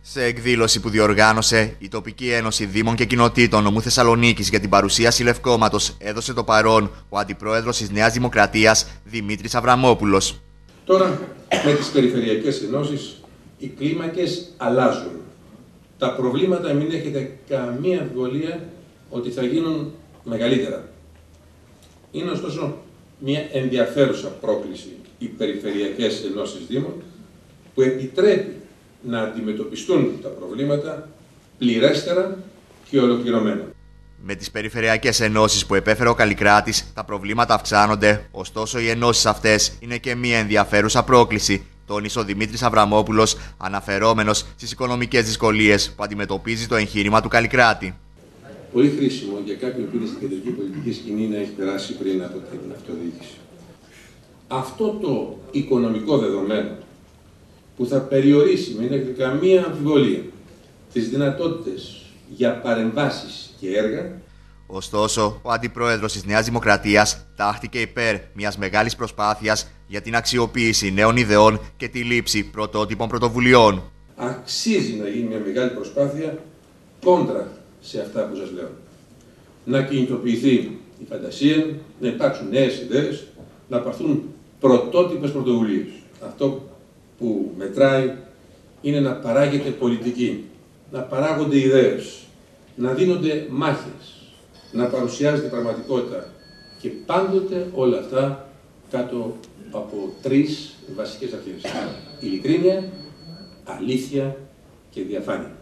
Σε εκδήλωση που διοργάνωσε η Τοπική Ένωση Δήμων και Κοινοτήτων Νομού Θεσσαλονίκης για την παρουσίαση Λευκώματος έδωσε το παρόν ο Αντιπρόεδρος της Νέας Δημοκρατίας Δημήτρης Αβραμόπουλος. Τώρα με τις περιφερειακές ενώσεις οι κλίμακες αλλάζουν. Τα προβλήματα μην έχετε καμία αμφιβολία ότι θα γίνουν μεγαλύτερα. Είναι ωστόσο μια ενδιαφέρουσα πρόκληση οι περιφερειακές ενώσεις Δήμων που επιτρέπει να αντιμετωπιστούν τα προβλήματα πληρέστερα και ολοκληρωμένα. Με τις περιφερειακές ενώσεις που επέφερε ο Καλλικράτης, τα προβλήματα αυξάνονται, ωστόσο οι ενώσεις αυτές είναι και μια ενδιαφέρουσα πρόκληση, τόνισε ο Δημήτρης Αβραμόπουλος, αναφερόμενος στις οικονομικές δυσκολίες που αντιμετωπίζει το εγχείρημα του Καλλικράτη. Πολύ χρήσιμο για κάποιον που είναι στην κεντρική πολιτική σκηνή να έχει περάσει πριν από την αυτοδιοίκηση. Αυτό το οικονομικό δεδομένο που θα περιορίσει, μην έχετε καμία αμφιβολία, τις δυνατότητες για παρεμβάσεις και έργα. Ωστόσο, ο Αντιπρόεδρος της Νέας Δημοκρατίας τάχθηκε υπέρ μιας μεγάλης προσπάθειας για την αξιοποίηση νέων ιδεών και τη λήψη πρωτότυπων πρωτοβουλειών. Αξίζει να γίνει μια μεγάλη προσπάθεια κόντρα σε αυτά που σας λέω. Να κινητοποιηθεί η φαντασία, να υπάρξουν νέες ιδέες, να πάρθουν πρωτότυπες πρωτοβουλίες. Αυτό που μετράει είναι να παράγεται πολιτική, να παράγονται ιδέες, να δίνονται μάχες, να παρουσιάζεται πραγματικότητα και πάντοτε όλα αυτά κάτω από τρεις βασικές αρχές. Ειλικρίνεια, αλήθεια και διαφάνεια.